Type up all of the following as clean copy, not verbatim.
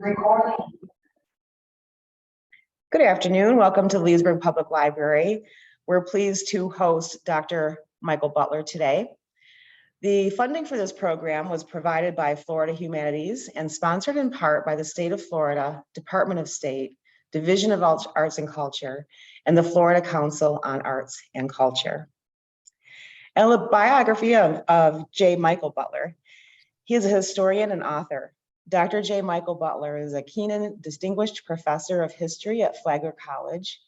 Recording. Good afternoon. Welcome to Leesburg Public Library. We're pleased to host Dr. Michael Butler today. The funding for this program was provided by Florida Humanities and sponsored in part by the State of Florida, Department of State, Division of Arts and Culture, and the Florida Council on Arts and Culture. And a biography of J. Michael Butler. He is a historian and author. Dr. J. Michael Butler is a Kenan Distinguished Professor of History at Flagler College,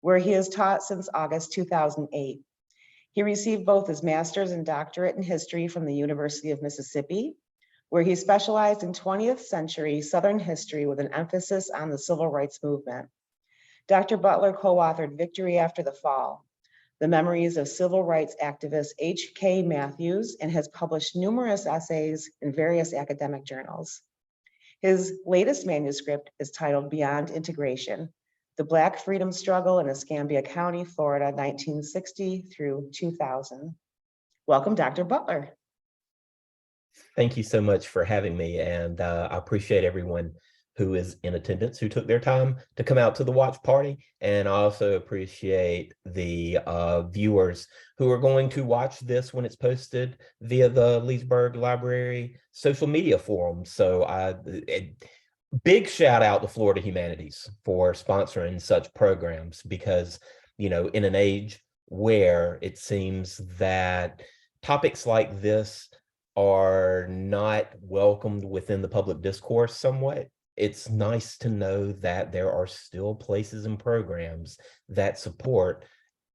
where he has taught since August 2008. He received both his master's and doctorate in history from the University of Mississippi, where he specialized in 20th century Southern history with an emphasis on the civil rights movement. Dr. Butler co-authored Victory After the Fall, The Memories of Civil Rights Activist H.K. Matthews, and has published numerous essays in various academic journals. His latest manuscript is titled Beyond Integration, The Black Freedom Struggle in Escambia County, Florida, 1960 through 2000. Welcome, Dr. Butler. Thank you so much for having me, and I appreciate everyone who is in attendance, who took their time to come out to the watch party. And I also appreciate the viewers who are going to watch this when it's posted via the Leesburg Library social media forum. So big shout out to Florida Humanities for sponsoring such programs, because, you know, in an age where it seems that topics like this are not welcomed within the public discourse somewhat, it's nice to know that there are still places and programs that support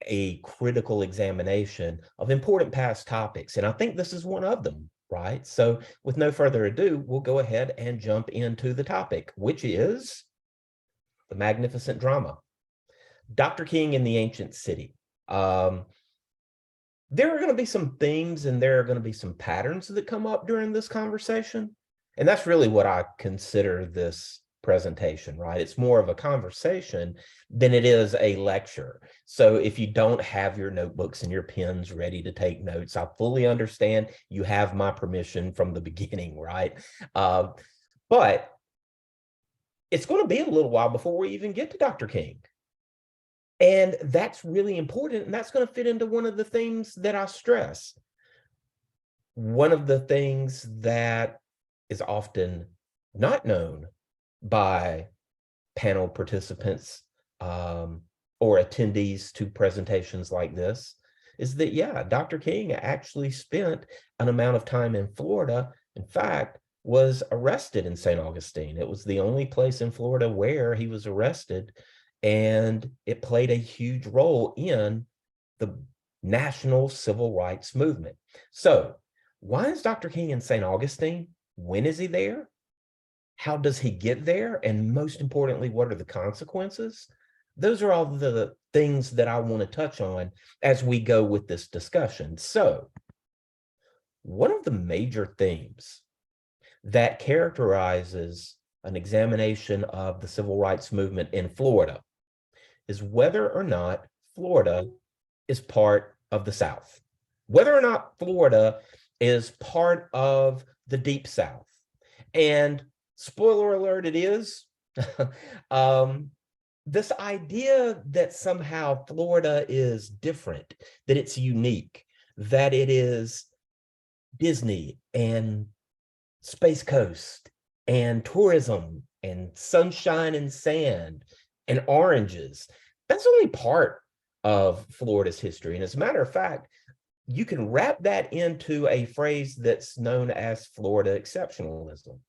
a critical examination of important past topics. And I think this is one of them, right? So with no further ado, we'll go ahead and jump into the topic, which is the magnificent drama. Dr. King in the Ancient City. There are going to be some themes and there are going to be some patterns that come up during this conversation. And that's really what I consider this presentation, right? It's more of a conversation than it is a lecture. So if you don't have your notebooks and your pens ready to take notes, I fully understand. You have my permission from the beginning, right? But it's going to be a little while before we even get to Dr. King. And that's really important. And that's going to fit into one of the themes that I stress. One of the things that is often not known by panel participants or attendees to presentations like this is that, yeah, Dr. King actually spent an amount of time in Florida. In fact, was arrested in St. Augustine. It was the only place in Florida where he was arrested, and it played a huge role in the national civil rights movement. So why is Dr. King in St. Augustine? When is he there? How does he get there? And most importantly, what are the consequences? Those are all the things that I want to touch on as we go with this discussion. So one of the major themes that characterizes an examination of the civil rights movement in Florida is whether or not Florida is part of the South, whether or not Florida is part of the Deep South. And spoiler alert, it is. This idea that somehow Florida is different, that it's unique, that it is Disney and Space Coast and tourism and sunshine and sand and oranges, that's only part of Florida's history. And as a matter of fact, you can wrap that into a phrase that's known as Florida exceptionalism.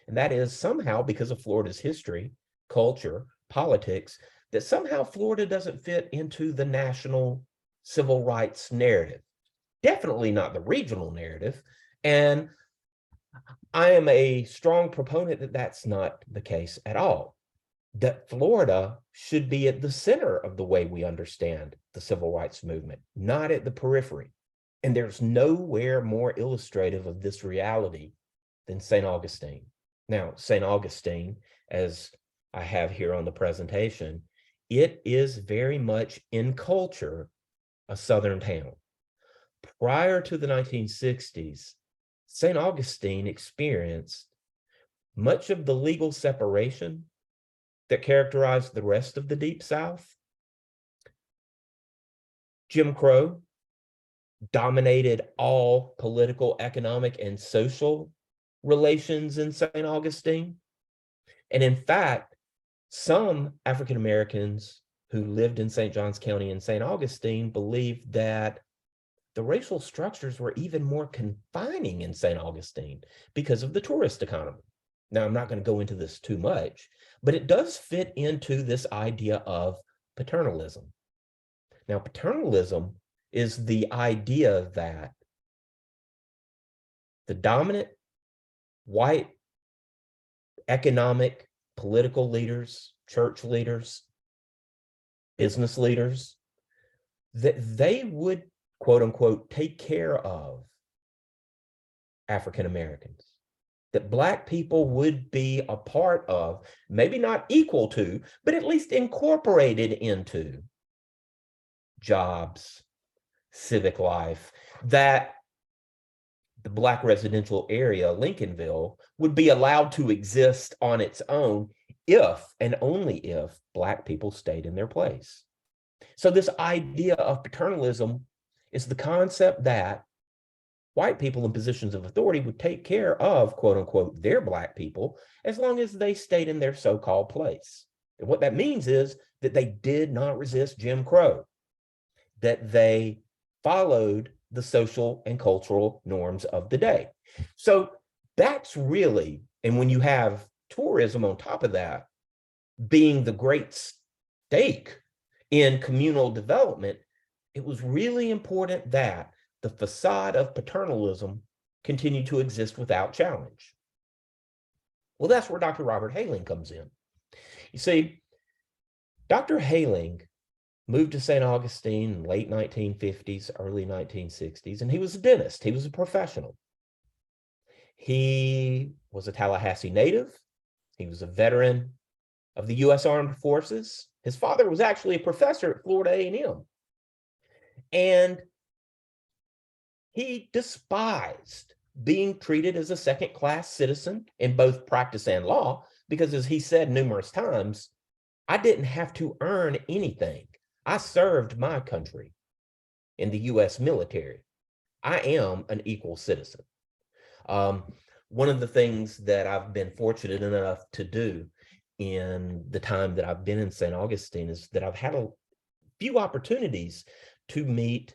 And that is somehow, because of Florida's history, culture, politics, that somehow Florida doesn't fit into the national civil rights narrative. Definitely not the regional narrative. And I am a strong proponent that that's not the case at all. That Florida should be at the center of the way we understand the civil rights movement, not at the periphery. And there's nowhere more illustrative of this reality than St. Augustine. Now, St. Augustine, as I have here on the presentation, it is very much in culture a Southern town. Prior to the 1960s, St. Augustine experienced much of the legal separation that characterized the rest of the Deep South, Jim Crow, dominated all political, economic, and social relations in St. Augustine. And in fact, some African Americans who lived in St. Johns County and St. Augustine believed that the racial structures were even more confining in St. Augustine because of the tourist economy. Now, I'm not going to go into this too much, but it does fit into this idea of paternalism. Now, paternalism is the idea that the dominant white economic, political leaders, church leaders, business leaders, that they would, quote unquote, take care of African Americans, that Black people would be a part of, maybe not equal to, but at least incorporated into jobs, civic life, that the Black residential area, Lincolnville, would be allowed to exist on its own if and only if Black people stayed in their place. So this idea of paternalism is the concept that white people in positions of authority would take care of, quote unquote, their Black people as long as they stayed in their so-called place. And what that means is that they did not resist Jim Crow, that they followed the social and cultural norms of the day. So that's really, and when you have tourism on top of that, being the great stake in communal development, it was really important that the facade of paternalism continued to exist without challenge. Well, that's where Dr. Robert Hayling comes in. You see, Dr. Hayling moved to St. Augustine in late 1950s, early 1960s, and he was a dentist. He was a professional. He was a Tallahassee native. He was a veteran of the U.S. Armed Forces. His father was actually a professor at Florida A&M. And he despised being treated as a second-class citizen in both practice and law, because as he said numerous times, I didn't have to earn anything. I served my country in the U.S. military. I am an equal citizen. One of the things that I've been fortunate enough to do in the time that I've been in St. Augustine is that I've had a few opportunities to meet,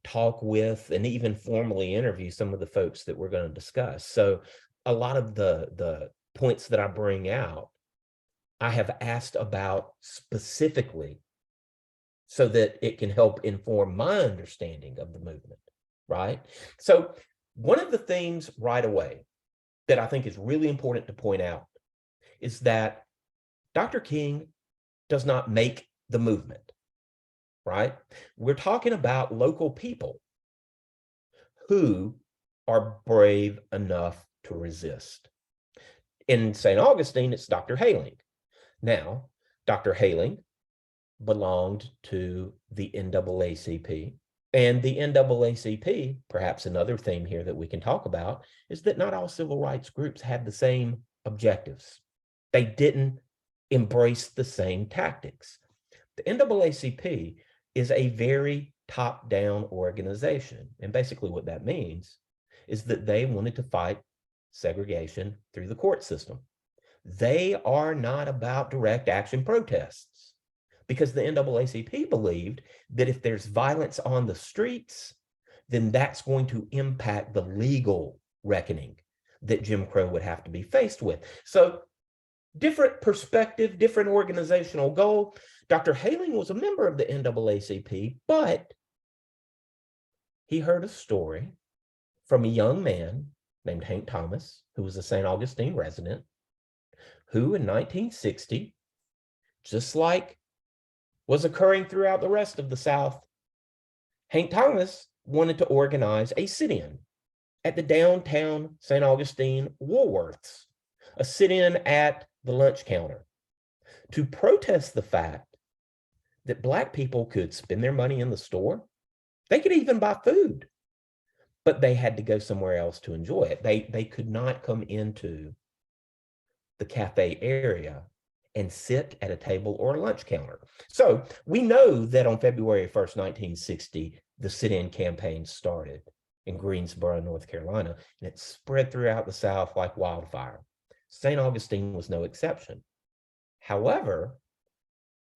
talk with, and even formally interview some of the folks that we're going to discuss. So a lot of the points that I bring out, I have asked about specifically so that it can help inform my understanding of the movement, right? So one of the things right away that I think is really important to point out is that Dr. King does not make the movement, right? We're talking about local people who are brave enough to resist. In St. Augustine, it's Dr. Hayling. Now, Dr. Hayling belonged to the NAACP. And the NAACP, perhaps another theme here that we can talk about, is that not all civil rights groups had the same objectives. They didn't embrace the same tactics. The NAACP is a very top-down organization. And basically what that means is that they wanted to fight segregation through the court system. They are not about direct action protests, because the NAACP believed that if there's violence on the streets, then that's going to impact the legal reckoning that Jim Crow would have to be faced with. So different perspective, different organizational goal. Dr. Hayling was a member of the NAACP, but he heard a story from a young man named Hank Thomas, who was a St. Augustine resident, who in 1960, just like was occurring throughout the rest of the South, Hank Thomas wanted to organize a sit-in at the downtown St. Augustine Woolworths, a sit-in at the lunch counter, to protest the fact that Black people could spend their money in the store. They could even buy food, but they had to go somewhere else to enjoy it. They could not come into the cafe area and sit at a table or lunch counter. So we know that on February 1st, 1960, the sit-in campaign started in Greensboro, North Carolina, and it spread throughout the South like wildfire. St. Augustine was no exception. However,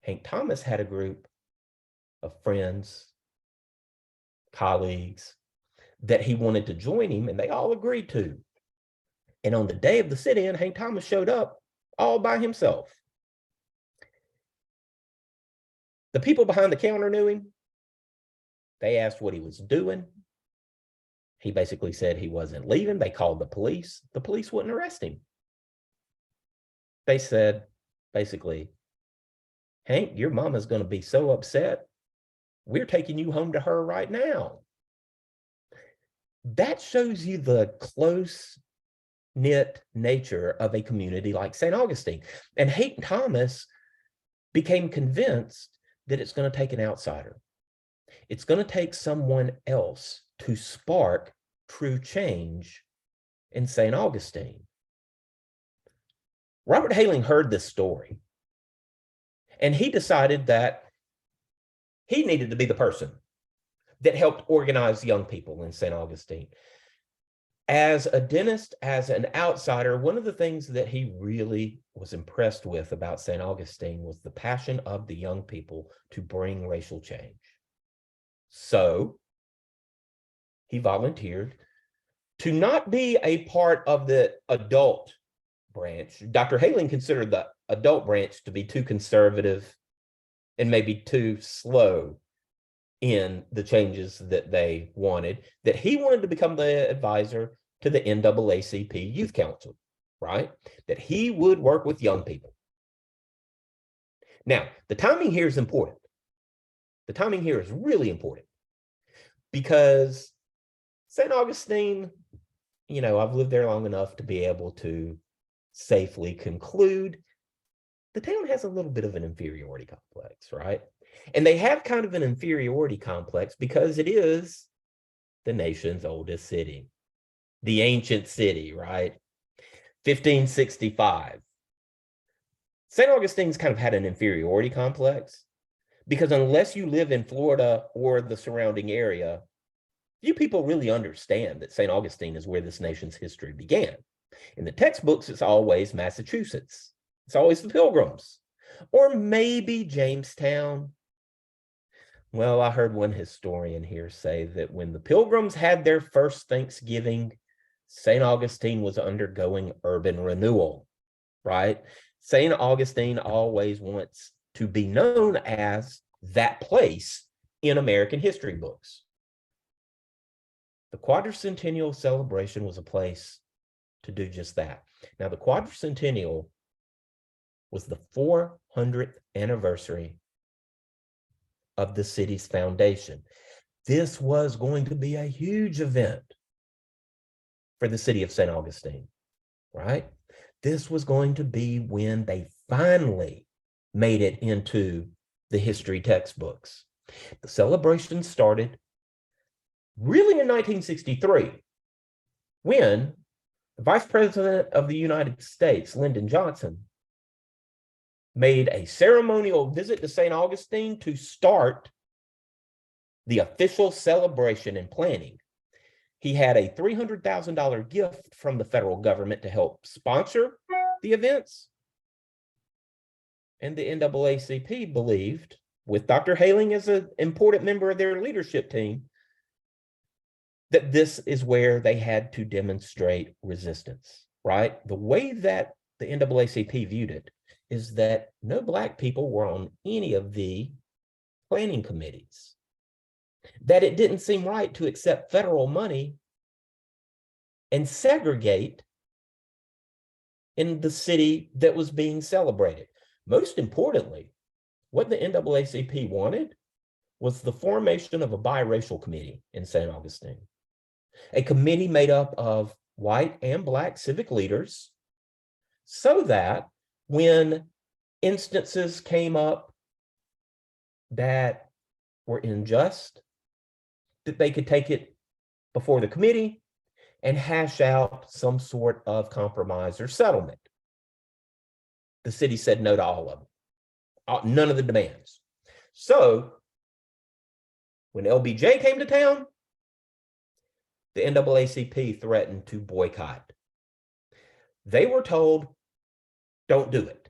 Hank Thomas had a group of friends, colleagues, that he wanted to join him, and they all agreed to. And on the day of the sit-in, Hank Thomas showed up all by himself. The people behind the counter knew him. They asked what he was doing. He basically said he wasn't leaving. They called the police. The police wouldn't arrest him. They said, basically, Hank, your mama's going to be so upset. We're taking you home to her right now. That shows you the close-knit nature of a community like St. Augustine. And Hank Thomas became convinced that it's going to take an outsider. It's going to take someone else to spark true change in St. Augustine. Robert Hayling heard this story, and he decided that he needed to be the person that helped organize young people in St. Augustine. As a dentist, as an outsider, one of the things that he really was impressed with about St. Augustine was the passion of the young people to bring racial change. So he volunteered to not be a part of the adult branch. Dr. Hayling considered the adult branch to be too conservative and maybe too slow in the changes that they wanted, that he wanted to become the advisor to the NAACP Youth Council, right? That he would work with young people. Now, the timing here is important. The timing here is really important because St. Augustine, you know, I've lived there long enough to be able to safely conclude the town has a little bit of an inferiority complex, right? And they have kind of an inferiority complex because it is the nation's oldest city, the ancient city, right? 1565. St. Augustine's kind of had an inferiority complex because unless you live in Florida or the surrounding area, few people really understand that St. Augustine is where this nation's history began. In the textbooks, it's always Massachusetts. It's always the Pilgrims, or maybe Jamestown. Well, I heard one historian here say that when the Pilgrims had their first Thanksgiving, St. Augustine was undergoing urban renewal, right? St. Augustine always wants to be known as that place in American history books. The quadricentennial celebration was a place to do just that. Now, the quadricentennial was the 400th anniversary of the city's foundation. This was going to be a huge event for the city of St. Augustine, right? This was going to be when they finally made it into the history textbooks. The celebration started really in 1963, when the Vice President of the United States, Lyndon Johnson, made a ceremonial visit to St. Augustine to start the official celebration and planning. He had a $300,000 gift from the federal government to help sponsor the events. And the NAACP believed, with Dr. Hayling as an important member of their leadership team, that this is where they had to demonstrate resistance, right? The way that the NAACP viewed it is that no Black people were on any of the planning committees, that it didn't seem right to accept federal money and segregate in the city that was being celebrated. Most importantly, what the NAACP wanted was the formation of a biracial committee in St. Augustine, a committee made up of white and Black civic leaders, so that when instances came up that were unjust, that they could take it before the committee and hash out some sort of compromise or settlement. The city said no to all of them, none of the demands. So when LBJ came to town, the NAACP threatened to boycott. They were told, don't do it.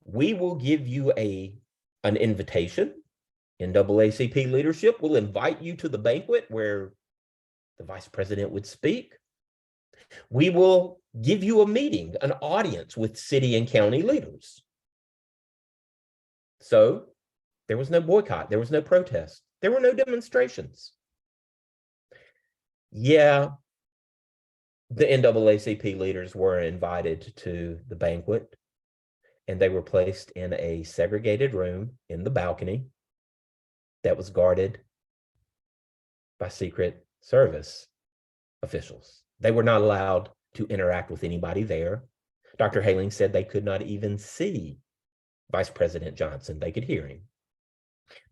We will give you an invitation. NAACP leadership will invite you to the banquet where the vice president would speak. We will give you a meeting, an audience with city and county leaders. So there was no boycott. There was no protest. There were no demonstrations. Yeah, the NAACP leaders were invited to the banquet, and they were placed in a segregated room in the balcony that was guarded by Secret Service officials. They were not allowed to interact with anybody there. Dr. Haling said they could not even see Vice President Johnson. They could hear him.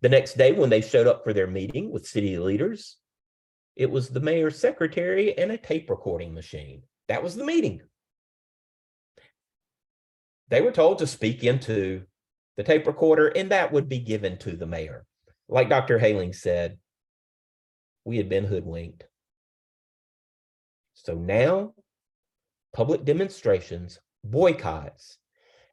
The next day, when they showed up for their meeting with city leaders, it was the mayor's secretary and a tape recording machine. That was the meeting. They were told to speak into the tape recorder, and that would be given to the mayor. Like Dr. Haling said, we had been hoodwinked. So now, public demonstrations, boycotts,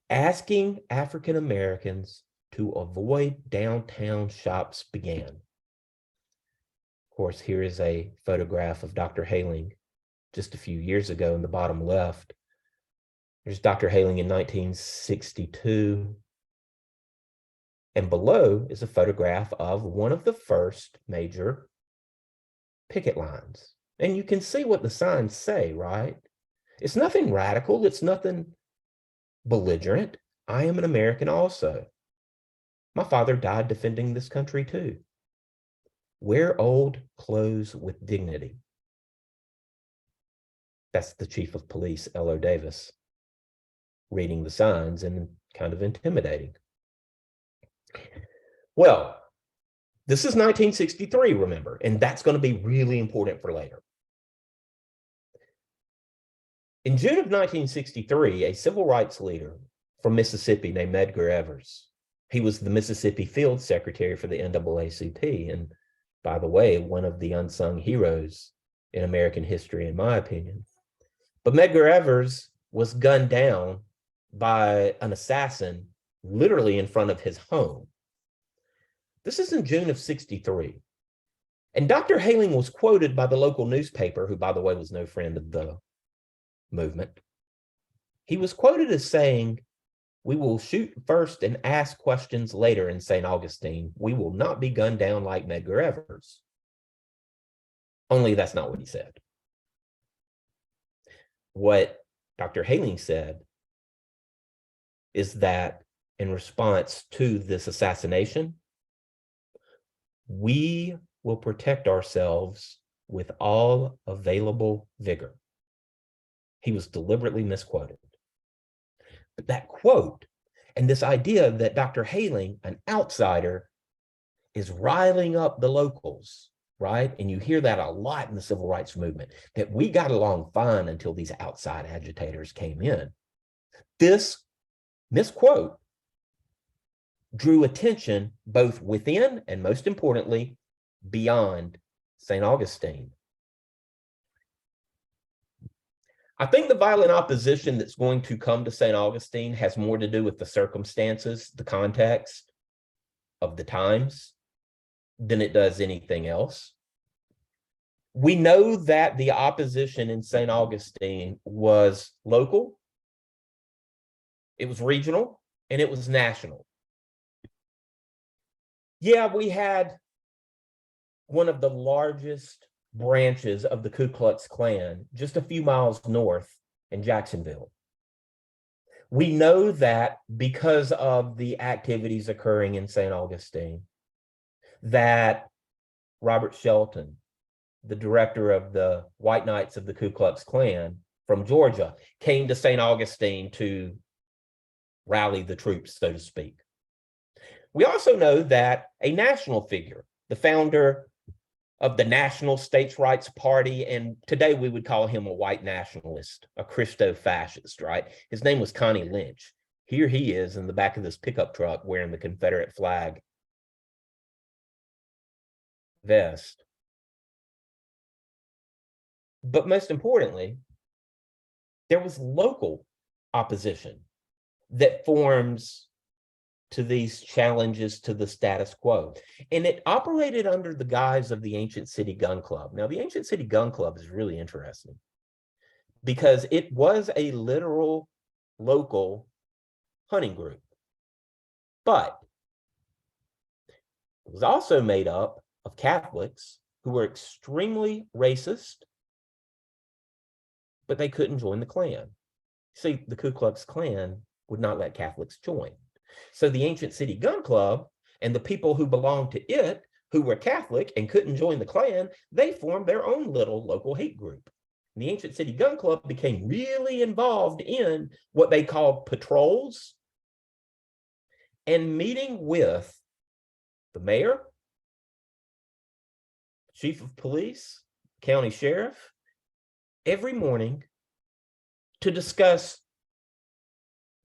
asking African Americans to avoid downtown shops began. Of course, here is a photograph of Dr. Haling just a few years ago in the bottom left. There's Dr. Haling in 1962. And below is a photograph of one of the first major picket lines. And you can see what the signs say, right? It's nothing radical. It's nothing belligerent. I am an American also. My father died defending this country too. Wear old clothes with dignity. That's the chief of police, L.O. Davis, reading the signs and kind of intimidating. Well, this is 1963, remember, and that's going to be really important for later. In June of 1963, a civil rights leader from Mississippi named Medgar Evers, he was the Mississippi Field Secretary for the NAACP, and by the way, one of the unsung heroes in American history, in my opinion. But Medgar Evers was gunned down by an assassin literally in front of his home. This is in June of 63. And Dr. Haling was quoted by the local newspaper, who, by the way, was no friend of the movement. He was quoted as saying, "We will shoot first and ask questions later in St. Augustine. We will not be gunned down like Medgar Evers." Only that's not what he said. What Dr. Haling said is that in response to this assassination, we will protect ourselves with all available vigor. He was deliberately misquoted. But that quote and this idea that Dr. Haling, an outsider, is riling up the locals, right? And you hear that a lot in the civil rights movement, that we got along fine until these outside agitators came in. This misquote drew attention both within and, most importantly, beyond St. Augustine. I think the violent opposition that's going to come to St. Augustine has more to do with the circumstances, the context of the times, than it does anything else. We know that the opposition in St. Augustine was local, it was regional, and it was national. Yeah, we had one of the largest branches of the Ku Klux Klan just a few miles north in Jacksonville. We know that because of the activities occurring in St. Augustine, that Robert Shelton, the director of the White Knights of the Ku Klux Klan from Georgia, came to St. Augustine to rally the troops, so to speak. We also know that a national figure, the founder of the National States' Rights Party, and today we would call him a white nationalist, a Christo-fascist, right? His name was Connie Lynch. here he is in the back of this pickup truck wearing the Confederate flag vest. But most importantly, there was local opposition that forms to these challenges to the status quo. And it operated under the guise of the Ancient City Gun Club. Now, the Ancient City Gun Club is really interesting because it was a literal local hunting group, but it was also made up of Catholics who were extremely racist, but they couldn't join the Klan. See, the Ku Klux Klan would not let Catholics join. So the Ancient City Gun Club and the people who belonged to it, who were Catholic and couldn't join the Klan, they formed their own little local hate group. And the Ancient City Gun Club became really involved in what they called patrols and meeting with the mayor, chief of police, county sheriff, every morning to discuss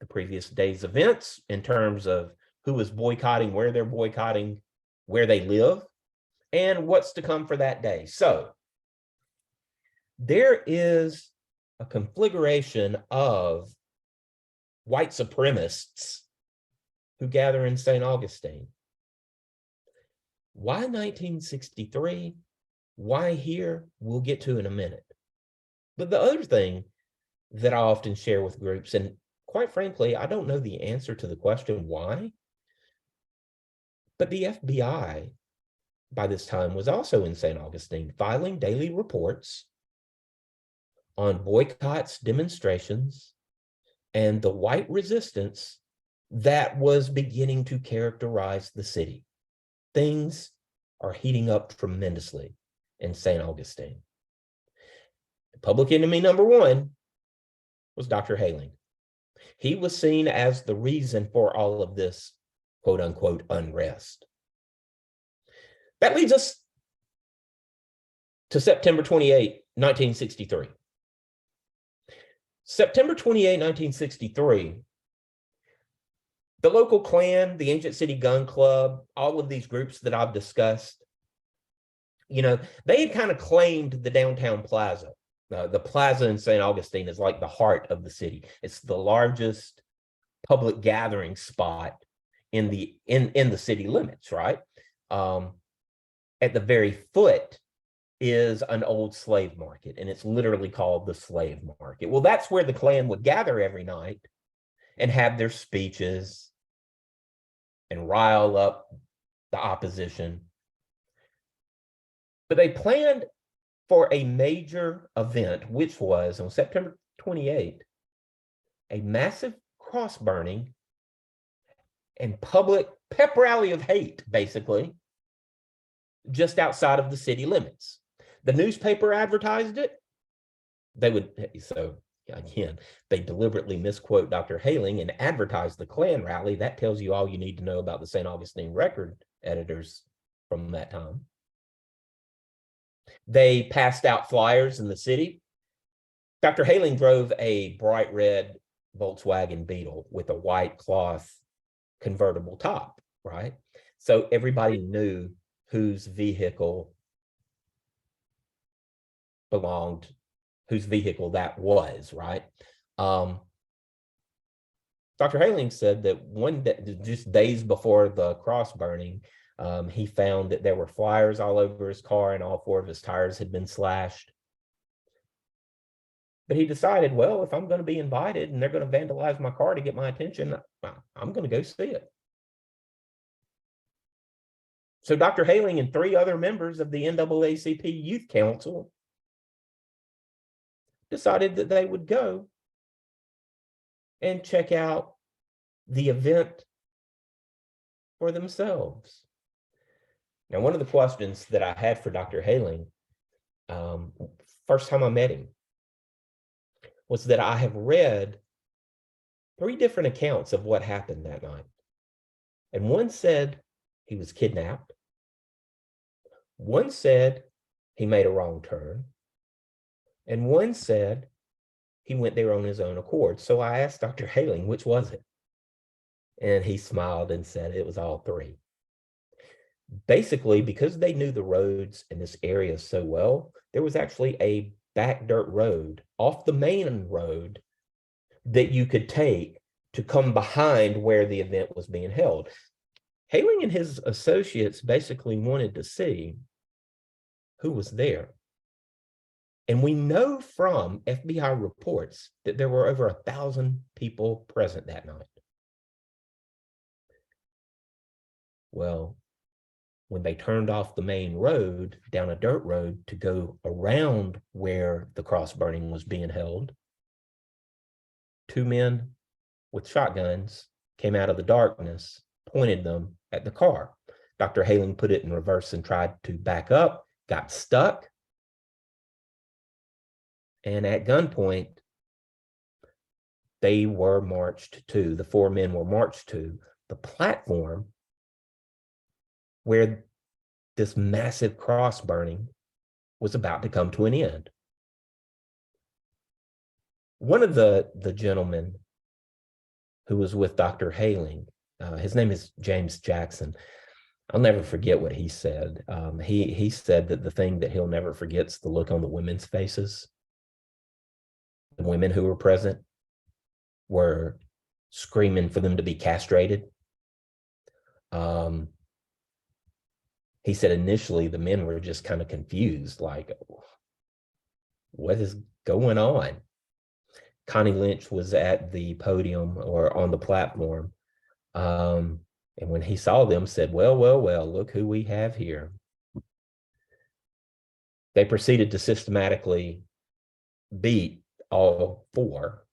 the previous day's events in terms of who was boycotting, where they're boycotting, where they live, and what's to come for that day. So there is a configuration of white supremacists who gather in St. Augustine. Why 1963? Why here? We'll get to in a minute. But the other thing that I often share with groups, and quite frankly, I don't know the answer to the question why, but the FBI by this time was also in St. Augustine filing daily reports on boycotts, demonstrations, and the white resistance that was beginning to characterize the city. Things are heating up tremendously in St. Augustine. Public enemy number one was Dr. Hayling. He was seen as the reason for all of this quote unquote unrest. That leads us to September 28, 1963. September 28, 1963, the local Klan, the Ancient City Gun Club, all of these groups that I've discussed, they had kind of claimed the downtown plaza. The plaza in St. Augustine is like the heart of the city. It's the largest public gathering spot in the city limits, right? At the very foot is an old slave market, and it's literally called the slave market. Well, that's where the Klan would gather every night and have their speeches and rile up the opposition. But they planned for a major event, which was on September 28, a massive cross burning and public pep rally of hate, basically, just outside of the city limits. The newspaper advertised it. They deliberately misquote Dr. Hayling and advertise the Klan rally. That tells you all you need to know about the St. Augustine Record editors from that time. They passed out flyers in the city. Dr. Hayling drove a bright red Volkswagen Beetle with a white cloth convertible top, right? So everybody knew whose vehicle that was, right? Dr. Hayling said that one day, just days before the cross burning, he found that there were flyers all over his car and all 4 of his tires had been slashed. But he decided, well, if I'm going to be invited and they're going to vandalize my car to get my attention, I'm going to go see it. So Dr. Hayling and 3 other members of the NAACP Youth Council decided that they would go and check out the event for themselves. Now, one of the questions that I had for Dr. Hayling, first time I met him, was that I have read 3 different accounts of what happened that night. And one said he was kidnapped. One said he made a wrong turn. And one said he went there on his own accord. So I asked Dr. Hayling, which was it? And he smiled and said it was all three. Basically, because they knew the roads in this area so well, there was actually a back dirt road off the main road that you could take to come behind where the event was being held. Haling and his associates basically wanted to see who was there. And we know from FBI reports that there were over 1,000 people present that night. Well, when they turned off the main road down a dirt road to go around where the cross burning was being held, two men with shotguns came out of the darkness, pointed them at the car. Dr. Haling put it in reverse and tried to back up, got stuck, and at gunpoint, they were marched to, the four men were marched to the platform where this massive cross burning was about to come to an end. One of the gentlemen who was with Dr. Haling, his name is James Jackson. I'll never forget what he said. He said that the thing that he'll never forget is the look on the women's faces. The women who were present were screaming for them to be castrated. He said initially the men were just kind of confused, like, what is going on? Connie Lynch was at the podium or on the platform. And when he saw them, said, well, look who we have here. They proceeded to systematically beat all four,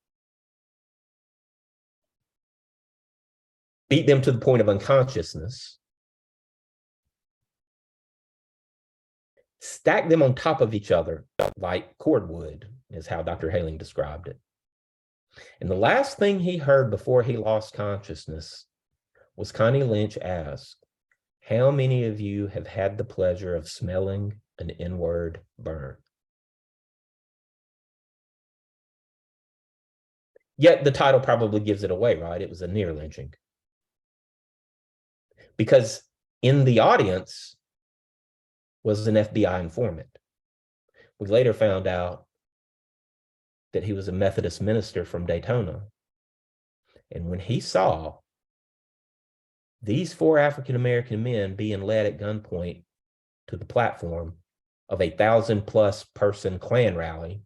beat them to the point of unconsciousness, stack them on top of each other like cordwood, is how Dr. Haling described it. And the last thing he heard before he lost consciousness was Connie Lynch ask, how many of you have had the pleasure of smelling an inward burn? Yet the title probably gives it away, right? It was a near lynching. Because in the audience was an FBI informant. We later found out that he was a Methodist minister from Daytona. And when he saw these four African-American men being led at gunpoint to the platform of a 1,000+ person Klan rally,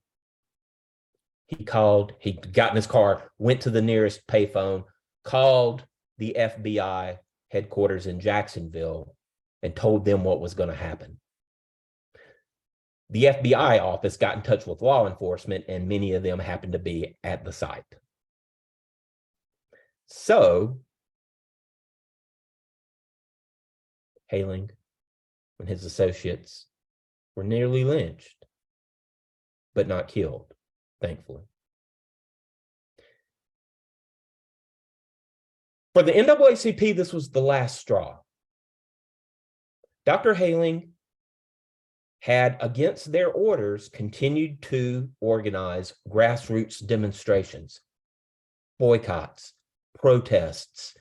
he got in his car, went to the nearest payphone, called the FBI headquarters in Jacksonville, and told them what was going to happen. The FBI office got in touch with law enforcement, and many of them happened to be at the site. So, Haling and his associates were nearly lynched, but not killed, thankfully. For the NAACP, this was the last straw. Dr. Haling had, against their orders, continued to organize grassroots demonstrations, boycotts, protests.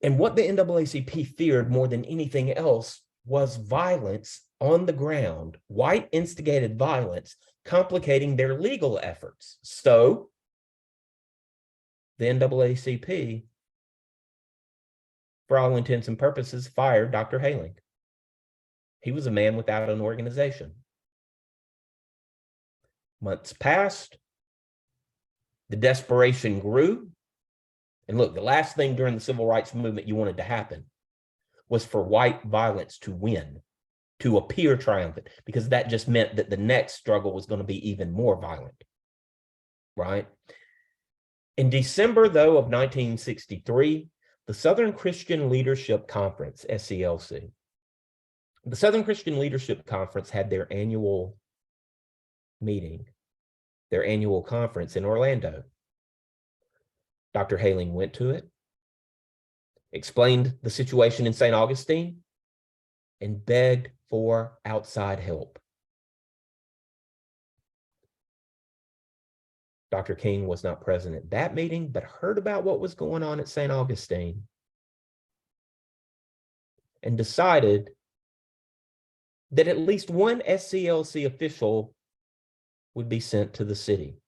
And what the NAACP feared more than anything else was violence on the ground, white instigated violence, complicating their legal efforts. So the NAACP, for all intents and purposes, fired Dr. Haling. He was a man without an organization. Months passed. The desperation grew. And look, the last thing during the civil rights movement you wanted to happen was for white violence to win, to appear triumphant, because that just meant that the next struggle was going to be even more violent, right? In December, though, of 1963, the Southern Christian Leadership Conference, SCLC, the Southern Christian Leadership Conference had their annual meeting, their annual conference in Orlando. Dr. Haling went to it, explained the situation in St. Augustine, and begged for outside help. Dr. King was not present at that meeting, but heard about what was going on at St. Augustine and decided that at least one SCLC official would be sent to the city.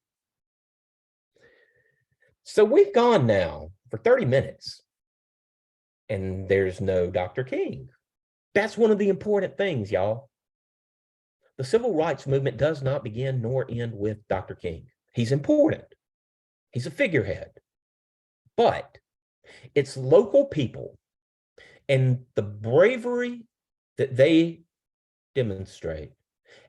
So we've gone now for 30 minutes and there's no Dr. King. That's one of the important things, y'all. The civil rights movement does not begin nor end with Dr. King. He's important. He's a figurehead. But it's local people and the bravery that they demonstrate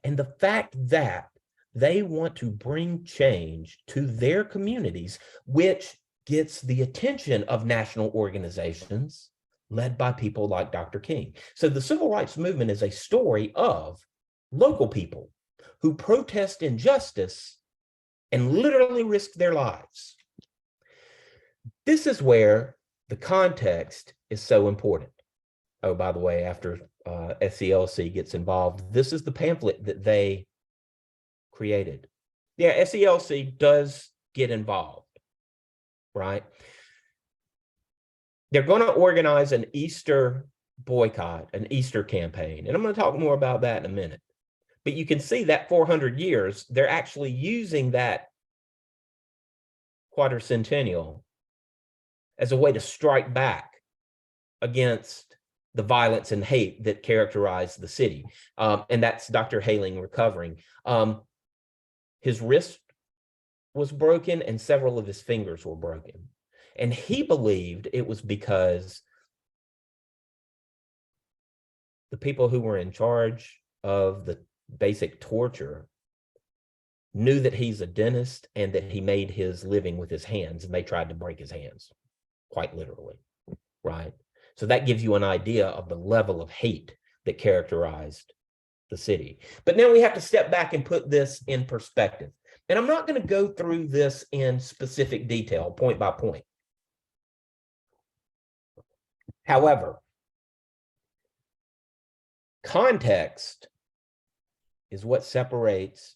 and the fact that they want to bring change to their communities, which gets the attention of national organizations led by people like Dr. King. So the civil rights movement is a story of local people who protest injustice and literally risk their lives. This is where the context is so important. Oh, by the way, after SCLC gets involved, this is the pamphlet that they created. Yeah, SCLC does get involved, right? They're going to organize an Easter boycott, an Easter campaign. And I'm going to talk more about that in a minute. But you can see that 400 years, they're actually using that quadricentennial as a way to strike back against the violence and hate that characterized the city. And that's Dr. Haling recovering. His wrist was broken and several of his fingers were broken. And he believed it was because the people who were in charge of the basic torture knew that he's a dentist and that he made his living with his hands, and they tried to break his hands, quite literally, right? So that gives you an idea of the level of hate that characterized the city. But now we have to step back and put this in perspective. And I'm not going to go through this in specific detail, point by point. However, context is what separates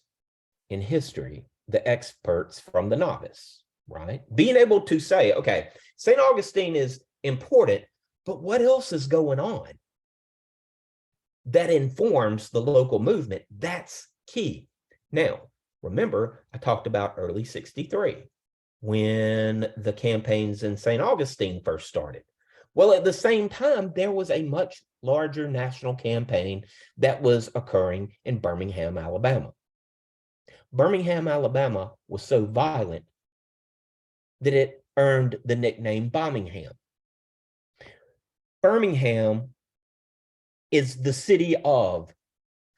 in history the experts from the novice, right? Being able to say, okay, St. Augustine is important, but what else is going on that informs the local movement? That's key. Now, remember, I talked about early 63 when the campaigns in St. Augustine first started. Well, at the same time, there was a much larger national campaign that was occurring in Birmingham, Alabama. Birmingham, Alabama was so violent that it earned the nickname Bombingham. Birmingham is the city of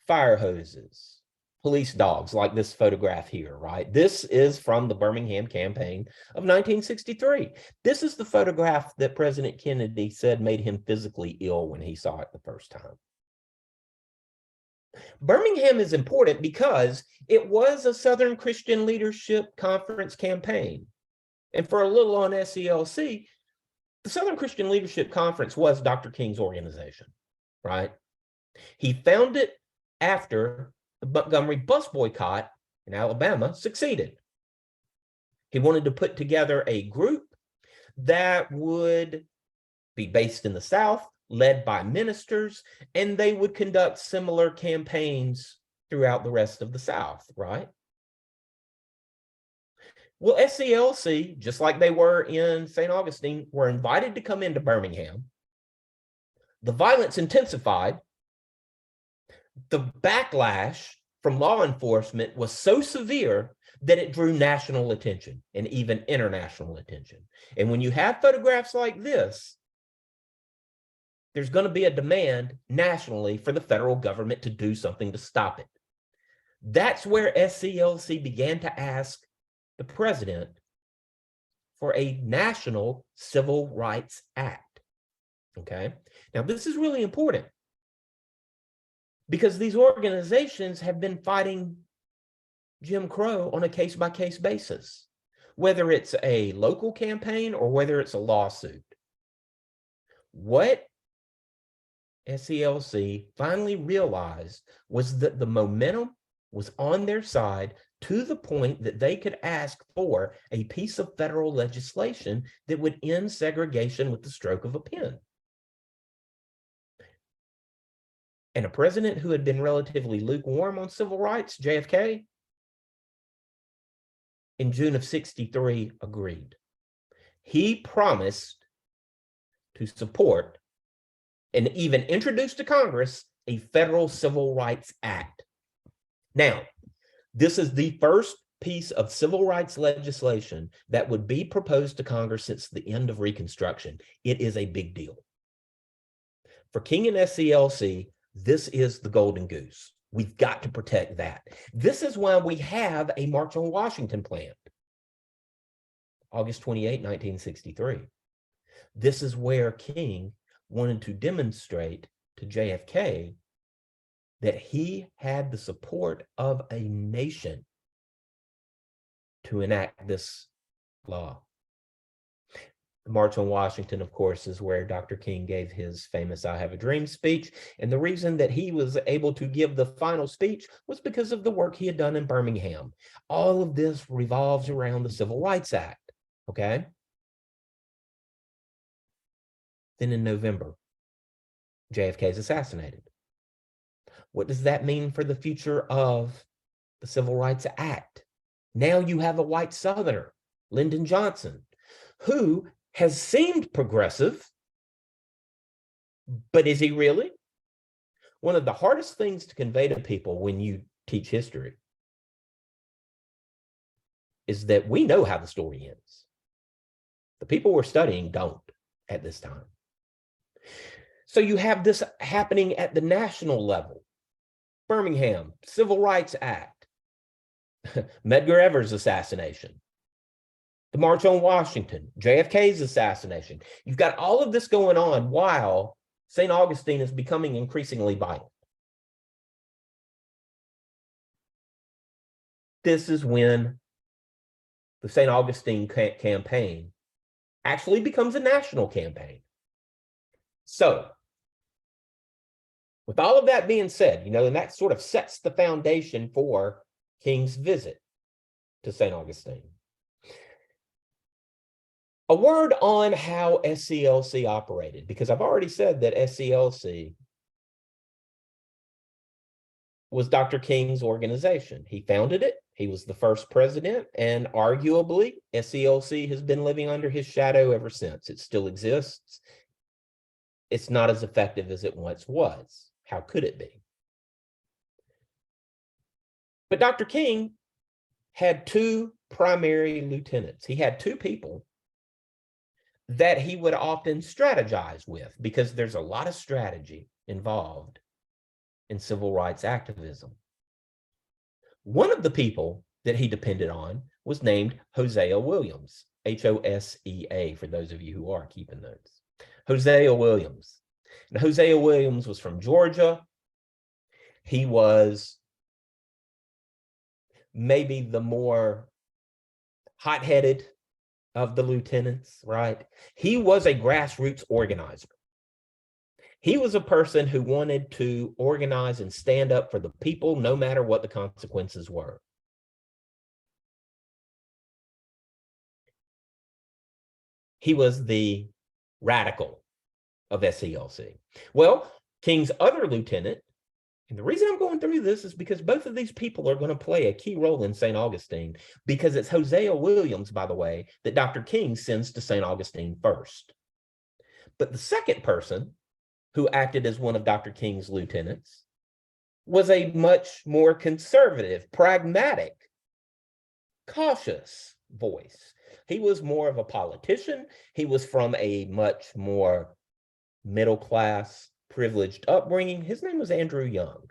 fire hoses, police dogs, like this photograph here, right? This is from the Birmingham campaign of 1963. This is the photograph that President Kennedy said made him physically ill when he saw it the first time. Birmingham is important because it was a Southern Christian Leadership Conference campaign. And for a little on SCLC, the Southern Christian Leadership Conference was Dr. King's organization, right? He founded it after the Montgomery bus boycott in Alabama succeeded. He wanted to put together a group that would be based in the South, led by ministers, and they would conduct similar campaigns throughout the rest of the South, right? Well, SCLC, just like they were in St. Augustine, were invited to come into Birmingham. The violence intensified. The backlash from law enforcement was so severe that it drew national attention and even international attention. And when you have photographs like this, there's going to be a demand nationally for the federal government to do something to stop it. That's where SCLC began to ask the president for a national civil rights act. Okay, now this is really important because these organizations have been fighting Jim Crow on a case-by-case basis, whether it's a local campaign or whether it's a lawsuit. What SCLC finally realized was that the momentum was on their side to the point that they could ask for a piece of federal legislation that would end segregation with the stroke of a pen. And a president who had been relatively lukewarm on civil rights, JFK, in June of '63 agreed. He promised to support and even introduce to Congress a federal Civil Rights Act. Now, this is the first piece of civil rights legislation that would be proposed to Congress since the end of Reconstruction. It is a big deal. For King and SCLC, this is the golden goose. We've got to protect that. This is why we have a March on Washington planned, August 28, 1963. This is where King wanted to demonstrate to JFK that he had the support of a nation to enact this law. The March on Washington, of course, is where Dr. King gave his famous I Have a Dream speech. And the reason that he was able to give the final speech was because of the work he had done in Birmingham. All of this revolves around the Civil Rights Act, okay? Then in November, JFK is assassinated. What does that mean for the future of the Civil Rights Act? Now you have a white Southerner, Lyndon Johnson, who has seemed progressive, but is he really? One of the hardest things to convey to people when you teach history is that we know how the story ends. The people we're studying don't at this time. So you have this happening at the national level. Birmingham, Civil Rights Act, Medgar Evers' assassination, the March on Washington, JFK's assassination. You've got all of this going on while St. Augustine is becoming increasingly violent. This is when the St. Augustine campaign actually becomes a national campaign. So, with all of that being said, and that sort of sets the foundation for King's visit to St. Augustine. A word on how SCLC operated, because I've already said that SCLC was Dr. King's organization. He founded it. He was the first president, and arguably, SCLC has been living under his shadow ever since. It still exists. It's not as effective as it once was. How could it be? But Dr. King had two primary lieutenants. He had two people that he would often strategize with, because there's a lot of strategy involved in civil rights activism. One of the people that he depended on was named Hosea Williams, H-O-S-E-A, for those of you who are keeping notes. Hosea Williams. And Hosea Williams was from Georgia. He was maybe the more hot-headed of the lieutenants, right? He was a grassroots organizer. He was a person who wanted to organize and stand up for the people, no matter what the consequences were. He was the radical of SCLC. Well, King's other lieutenant, and the reason I'm going through this is because both of these people are going to play a key role in St. Augustine, because it's Hosea Williams, by the way, that Dr. King sends to St. Augustine first. But the second person who acted as one of Dr. King's lieutenants was a much more conservative, pragmatic, cautious voice. He was more of a politician. He was from a much more middle-class, privileged upbringing. His name was Andrew Young.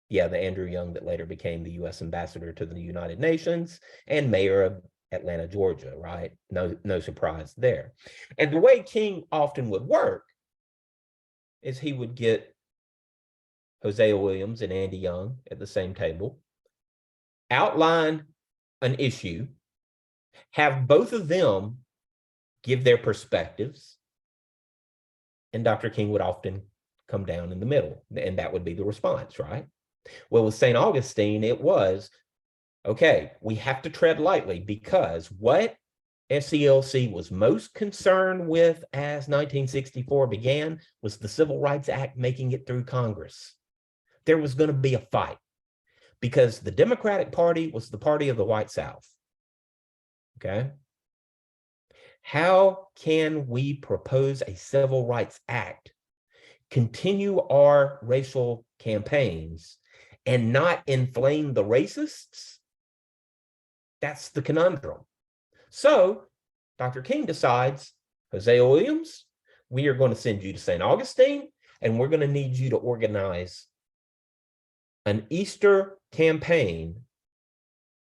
Yeah, the Andrew Young that later became the U.S. ambassador to the United Nations and mayor of Atlanta, Georgia, right? No surprise there. And the way King often would work is he would get Hosea Williams and Andy Young at the same table, outline an issue, have both of them give their perspectives, and Dr. King would often come down in the middle, and that would be the response, right? Well, with St. Augustine, it was Okay, we have to tread lightly because what SCLC was most concerned with as 1964 began was the Civil Rights Act making it through Congress. There was going to be a fight because the Democratic Party was the party of the white South. Okay. How can we propose a Civil Rights Act, continue our racial campaigns, and not inflame the racists? That's the conundrum. So Dr. King decides, Hosea Williams, we are going to send you to St. Augustine, and we're going to need you to organize an Easter campaign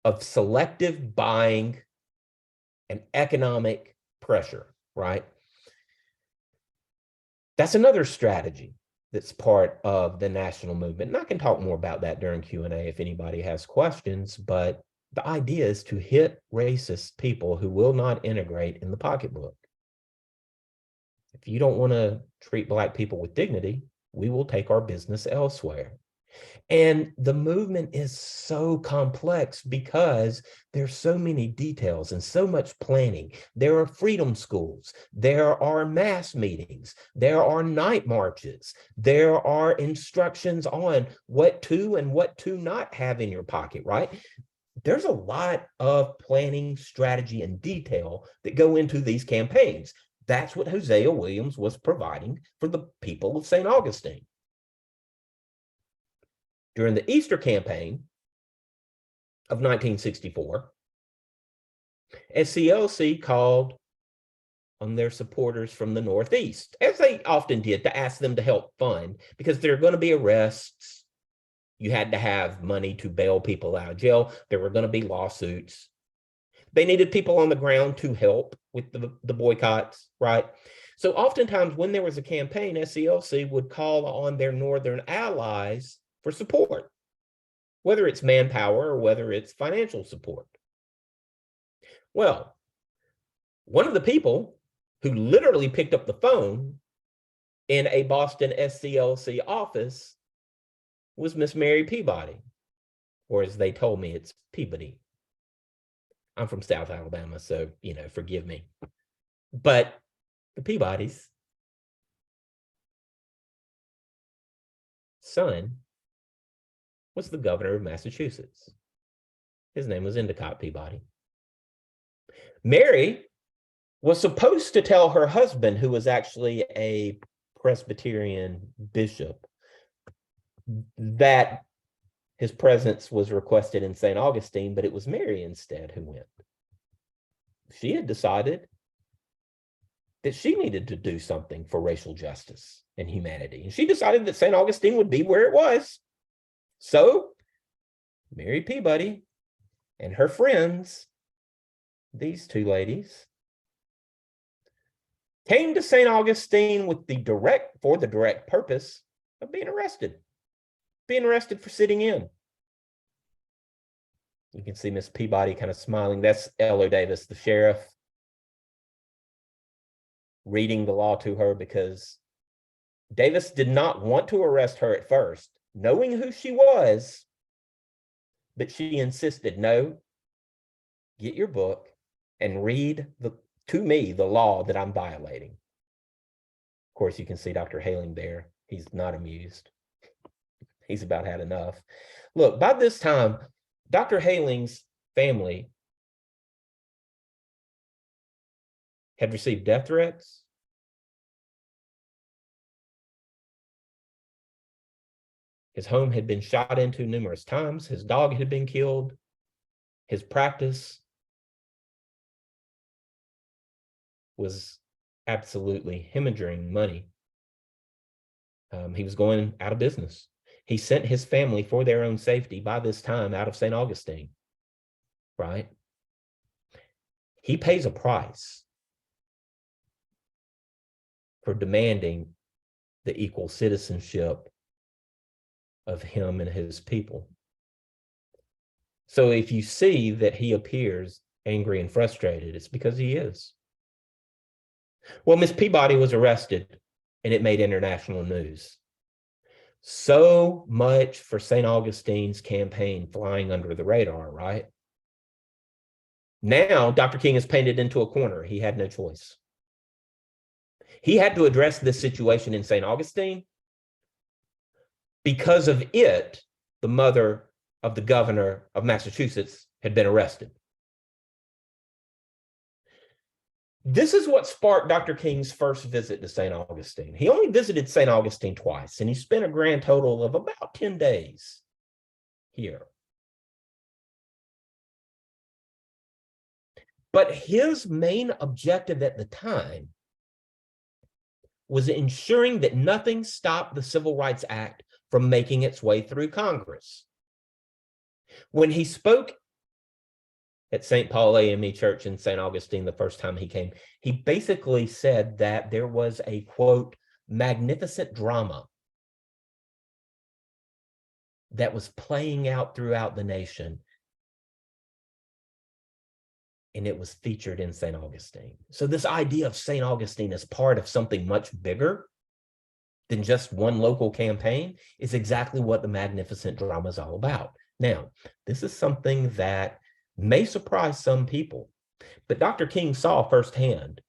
of selective buying and economic pressure, right? That's another strategy that's part of the national movement. And I can talk more about that during Q&A if anybody has questions, but the idea is to hit racist people who will not integrate in the pocketbook. If you don't want to treat Black people with dignity, we will take our business elsewhere. And the movement is so complex because there's so many details and so much planning. There are freedom schools, there are mass meetings, there are night marches, there are instructions on what to and what to not have in your pocket, right? There's a lot of planning, strategy, and detail that go into these campaigns. That's what Hosea Williams was providing for the people of St. Augustine. During the Easter campaign of 1964, SCLC called on their supporters from the Northeast, as they often did, to ask them to help fund, because there are going to be arrests. You had to have money to bail people out of jail. There were going to be lawsuits. They needed people on the ground to help with the boycotts, right? So oftentimes when there was a campaign, SCLC would call on their Northern allies for support, whether it's manpower or whether it's financial support. Well, one of the people who literally picked up the phone in a Boston SCLC office was Miss Mary Peabody, or as they told me, it's Peabody. I'm from South Alabama, so, forgive me. But the Peabody's son was the governor of Massachusetts. His name was Endicott Peabody. Mary was supposed to tell her husband, who was actually a Presbyterian bishop, that his presence was requested in St. Augustine, but it was Mary instead who went. She had decided that she needed to do something for racial justice and humanity. And she decided that St. Augustine would be where it was. So Mary Peabody and her friends, these two ladies, came to St. Augustine with the direct purpose of being arrested for sitting in. You can see Miss Peabody kind of smiling. That's L.O. Davis, the sheriff, reading the law to her, because Davis did not want to arrest her at first, knowing who she was, but she insisted, no, get your book and read to me the law that I'm violating. Of course, you can see Dr. Haling there. He's not amused. He's about had enough. Look, by this time, Dr. Haling's family had received death threats. His home had been shot into numerous times. His dog had been killed. His practice was absolutely hemorrhaging money. He was going out of business. He sent his family, for their own safety, by this time out of St. Augustine, right? He pays a price for demanding the equal citizenship of him and his people. So if you see that he appears angry and frustrated, it's because he is. Well, Miss Peabody was arrested, and it made international news. So much for St. Augustine's campaign flying under the radar, right? Now, Dr. King is painted into a corner. He had no choice. He had to address this situation in St. Augustine. Because of it, the mother of the governor of Massachusetts had been arrested. This is what sparked Dr. King's first visit to St. Augustine. He only visited St. Augustine twice, and he spent a grand total of about 10 days here. But his main objective at the time was ensuring that nothing stopped the Civil Rights Act from making its way through Congress. When he spoke at St. Paul AME Church in St. Augustine the first time he came, he basically said that there was a, quote, magnificent drama that was playing out throughout the nation, and it was featured in St. Augustine. So this idea of St. Augustine as part of something much bigger than just one local campaign is exactly what the magnificent drama is all about. Now, this is something that may surprise some people, but Dr. King saw firsthand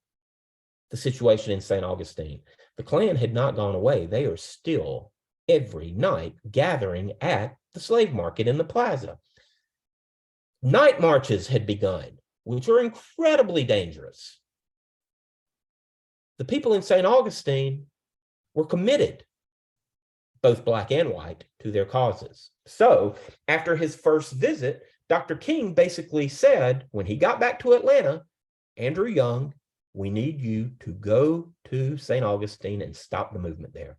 the situation in St. Augustine. The Klan had not gone away. They are still every night gathering at the slave market in the plaza. Night marches had begun, which are incredibly dangerous. The people in St. Augustine were committed, both black and white, to their causes. So after his first visit, Dr. King basically said, when he got back to Atlanta, Andrew Young, we need you to go to St. Augustine and stop the movement there.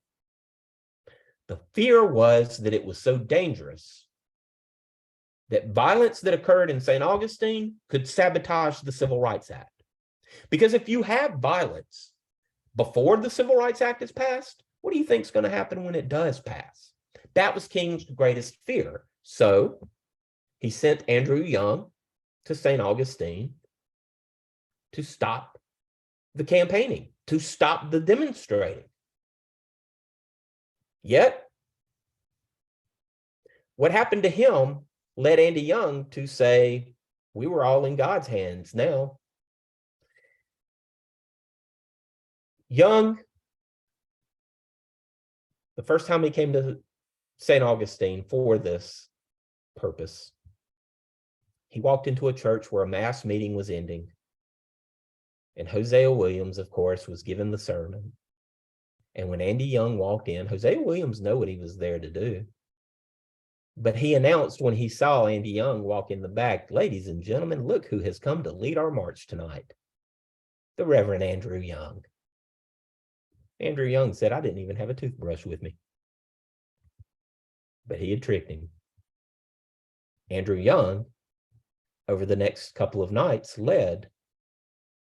The fear was that it was so dangerous that violence that occurred in St. Augustine could sabotage the Civil Rights Act. Because if you have violence before the Civil Rights Act is passed, what do you think is going to happen when it does pass? That was King's greatest fear. So he sent Andrew Young to St. Augustine to stop the campaigning, to stop the demonstrating. Yet, what happened to him led Andy Young to say, we were all in God's hands now. Young, the first time he came to St. Augustine for this purpose, he walked into a church where a mass meeting was ending. And Hosea Williams, of course, was given the sermon. And when Andy Young walked in, Hosea Williams knew what he was there to do. But he announced when he saw Andy Young walk in the back, ladies and gentlemen, look who has come to lead our march tonight. The Reverend Andrew Young. Andrew Young said, I didn't even have a toothbrush with me. But he had tricked him. Andrew Young, over the next couple of nights, led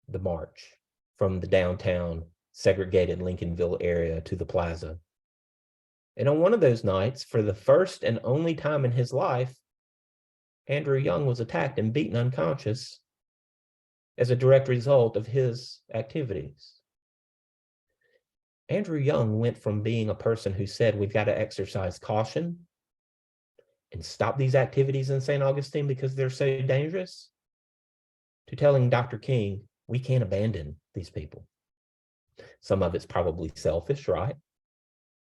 the march from the downtown segregated Lincolnville area to the plaza. And on one of those nights, for the first and only time in his life, Andrew Young was attacked and beaten unconscious as a direct result of his activities. Andrew Young went from being a person who said, we've got to exercise caution and stop these activities in St. Augustine because they're so dangerous, to telling Dr. King, we can't abandon these people. Some of it's probably selfish, right?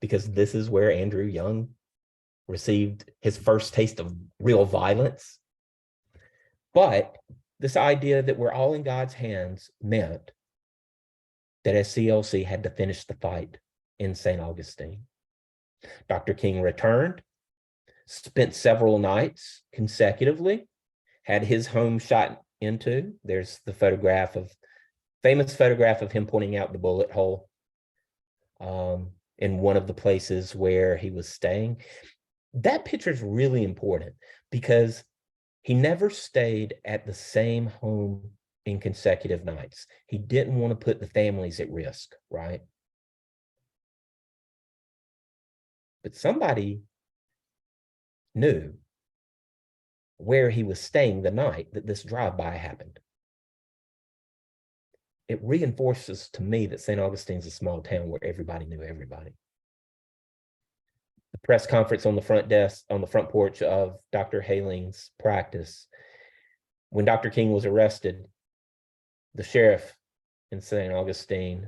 Because this is where Andrew Young received his first taste of real violence. But this idea that we're all in God's hands meant that SCLC had to finish the fight in St. Augustine. Dr. King returned, spent several nights consecutively, had his home shot into. There's the famous photograph of him pointing out the bullet hole in one of the places where he was staying. That picture is really important because he never stayed at the same home in consecutive nights. He didn't want to put the families at risk, right? But somebody knew where he was staying the night that this drive-by happened. It reinforces to me that St. Augustine's a small town where everybody knew everybody. the press conference on the front desk, on the front porch of Dr. Haling's practice. When Dr. King was arrested, the sheriff in St. Augustine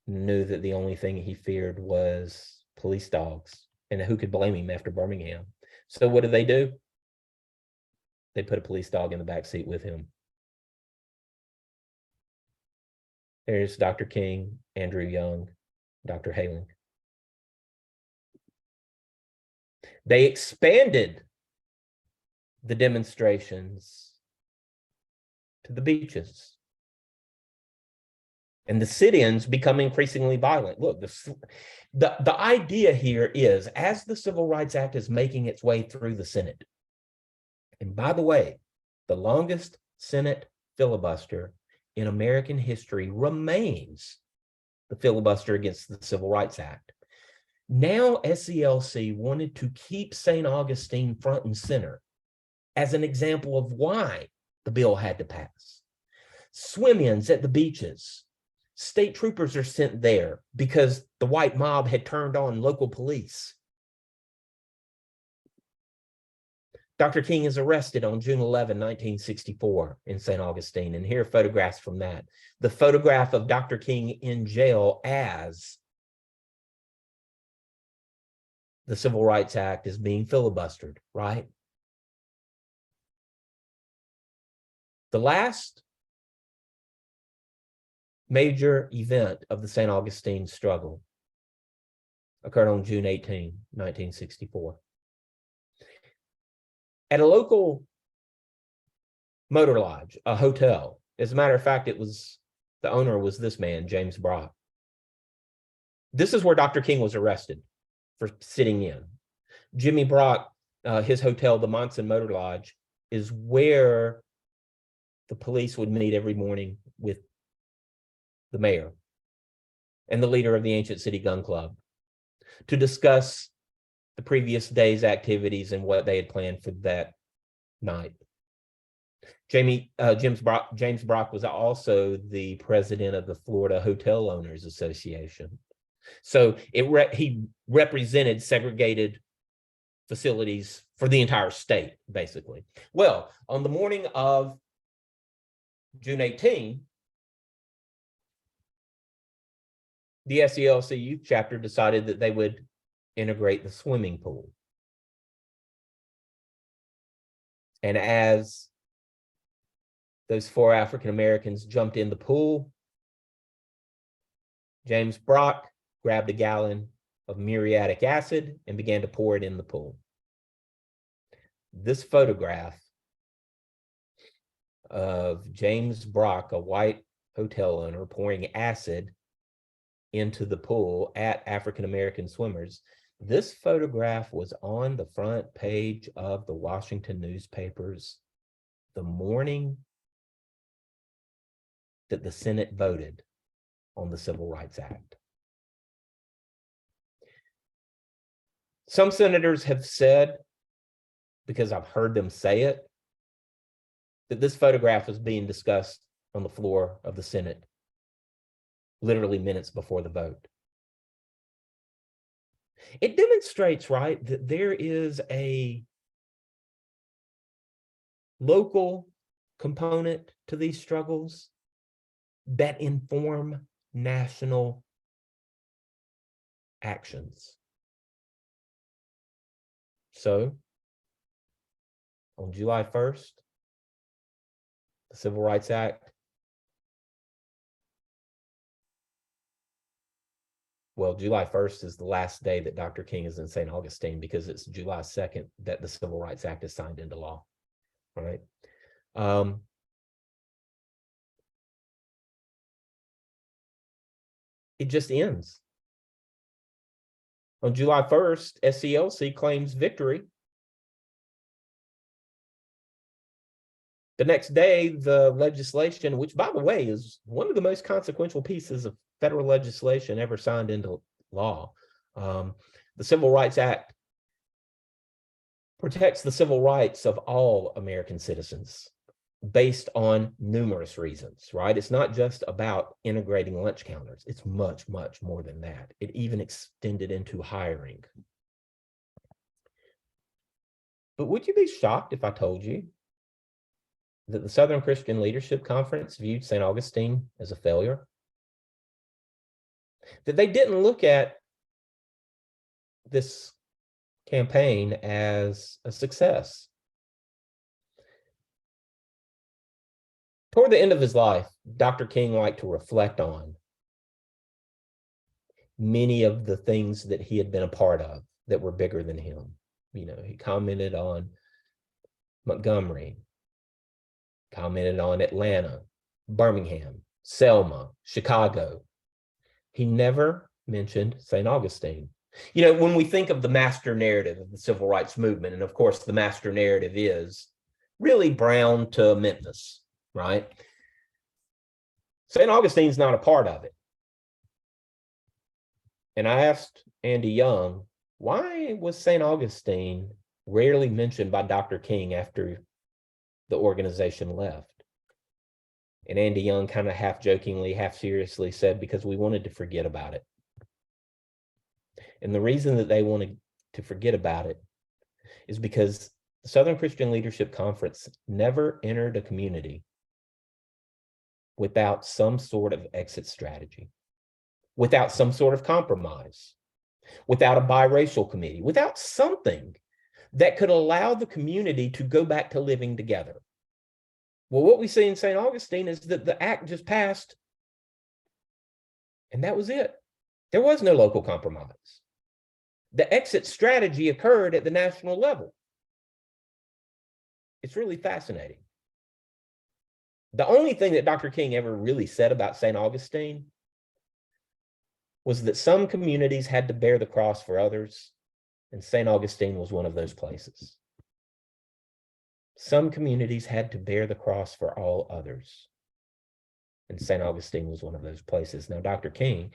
knew that the only thing he feared was police dogs, and who could blame him after Birmingham? So what did they do? They put a police dog in the back seat with him. There's Dr. King, Andrew Young, Dr. Haling. They expanded the demonstrations to the beaches. And the sit-ins become increasingly violent. Look, the idea here is, as the Civil Rights Act is making its way through the Senate, and by the way, the longest Senate filibuster in American history remains the filibuster against the Civil Rights Act. Now SCLC wanted to keep St. Augustine front and center as an example of why the bill had to pass. Swim-ins at the beaches. State troopers are sent there because the white mob had turned on local police. Dr. King is arrested on June 11, 1964 in St. Augustine, and here are photographs from that. The photograph of Dr. King in jail as the Civil Rights Act is being filibustered, right? The last major event of the St. Augustine struggle occurred on June 18, 1964. At a local motor lodge, a hotel. As a matter of fact, the owner was this man, James Brock. This is where Dr. King was arrested for sitting in. Jimmy Brock, his hotel, the Monson Motor Lodge, is where the police would meet every morning with the mayor and the leader of the Ancient City Gun Club to discuss the previous day's activities and what they had planned for that night. James Brock was also the president of the Florida Hotel Owners Association. So he represented segregated facilities for the entire state, basically. Well, on the morning of June 18, the SCLC youth chapter decided that they would integrate the swimming pool. And as those 4 African Americans jumped in the pool, James Brock grabbed a gallon of muriatic acid and began to pour it in the pool. This photograph of James Brock, a white hotel owner, pouring acid into the pool at African American swimmers. This photograph was on the front page of the Washington newspapers the morning that the Senate voted on the Civil Rights Act. Some senators have said, because I've heard them say it, that this photograph was being discussed on the floor of the Senate literally minutes before the vote. It demonstrates, right, that there is a local component to these struggles that inform national actions. So, on July 1st, the Civil Rights Act, well, July 1st is the last day that Dr. King is in St. Augustine, because it's July 2nd that the Civil Rights Act is signed into law, right? It just ends. On July 1st, SCLC claims victory. The next day, the legislation, which, by the way, is one of the most consequential pieces of federal legislation ever signed into law. The Civil Rights Act protects the civil rights of all American citizens based on numerous reasons, right? It's not just about integrating lunch counters. It's much, much more than that. It even extended into hiring. But would you be shocked if I told you that the Southern Christian Leadership Conference viewed St. Augustine as a failure? That they didn't look at this campaign as a success. Toward the end of his life, Dr. King liked to reflect on many of the things that he had been a part of that were bigger than him. You know, he commented on Montgomery, commented on Atlanta, Birmingham, Selma, Chicago. He never mentioned St. Augustine. You know, when we think of the master narrative of the civil rights movement, and of course the master narrative is really Brown to Memphis, right? St. Augustine's not a part of it. And I asked Andy Young, why was St. Augustine rarely mentioned by Dr. King after the organization left? And Andy Young kind of half jokingly, half seriously said, because we wanted to forget about it. And the reason that they wanted to forget about it is because the Southern Christian Leadership Conference never entered a community without some sort of exit strategy, without some sort of compromise, without a biracial committee, without something that could allow the community to go back to living together. Well, what we see in St. Augustine is that the act just passed, and that was it. There was no local compromise. The exit strategy occurred at the national level. It's really fascinating. The only thing that Dr. King ever really said about St. Augustine was that some communities had to bear the cross for others, and St. Augustine was one of those places. Some communities had to bear the cross for all others, and St. Augustine was one of those places. Now, Dr. King,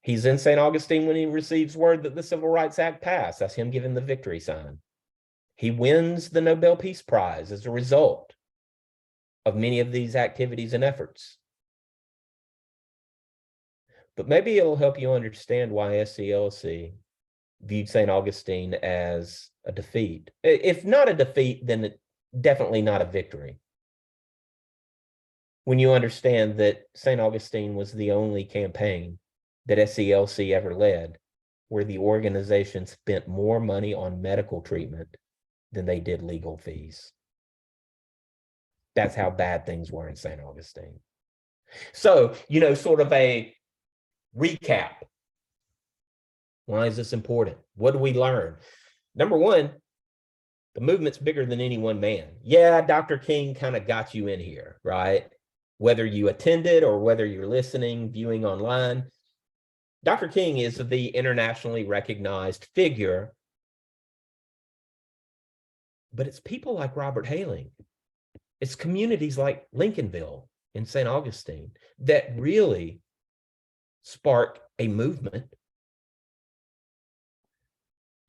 he's in St. Augustine when he receives word that the Civil Rights Act passed. That's him giving the victory sign. He wins the Nobel Peace Prize as a result of many of these activities and efforts. But maybe it'll help you understand why SCLC viewed St. Augustine as a defeat. If not a defeat, then definitely not a victory. When you understand that St. Augustine was the only campaign that SCLC ever led where the organization spent more money on medical treatment than they did legal fees. That's how bad things were in St. Augustine. So, you know, sort of a recap. Why is this important? What do we learn? Number one, the movement's bigger than any one man. Yeah, Dr. King kind of got you in here, right? Whether you attended or whether you're listening, viewing online, Dr. King is the internationally recognized figure. But it's people like Robert Haling. It's communities like Lincolnville and St. Augustine that really spark a movement.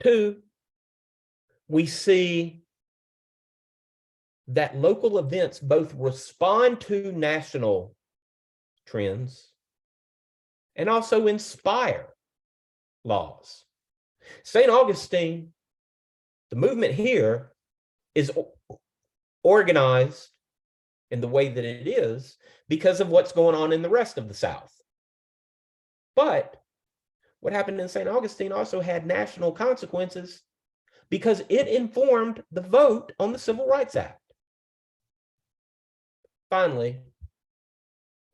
Two, we see that local events both respond to national trends and also inspire laws. St. Augustine, the movement here is organized in the way that it is because of what's going on in the rest of the South. But what happened in St. Augustine also had national consequences because it informed the vote on the Civil Rights Act. Finally,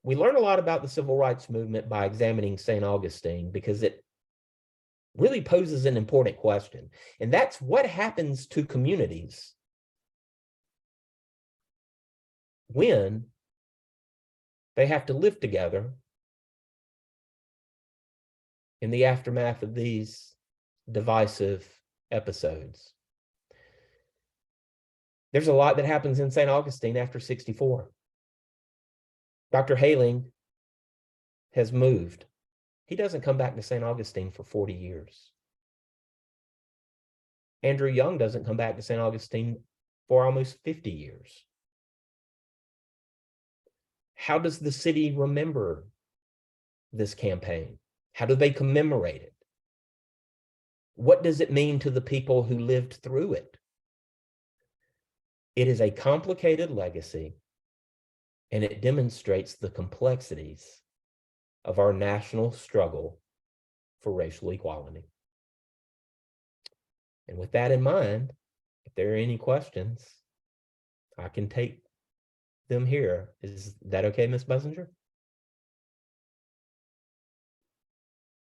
we learn a lot about the civil rights movement by examining St. Augustine because it really poses an important question. And that's what happens to communities when they have to live together in the aftermath of these divisive episodes. There's a lot that happens in St. Augustine after 64. Dr. Haling has moved. He doesn't come back to St. Augustine for 40 years. Andrew Young doesn't come back to St. Augustine for almost 50 years. How does the city remember this campaign? How do they commemorate it? What does it mean to the people who lived through it? It is a complicated legacy, and it demonstrates the complexities of our national struggle for racial equality. And with that in mind, if there are any questions, I can take them here. Is that okay, Ms. Bussinger?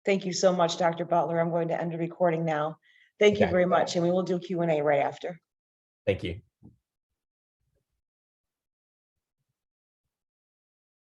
Thank you so much, Dr. Butler. I'm going to end the recording now. Thank you Okay. very much, and we will do Q&A right after. Thank you.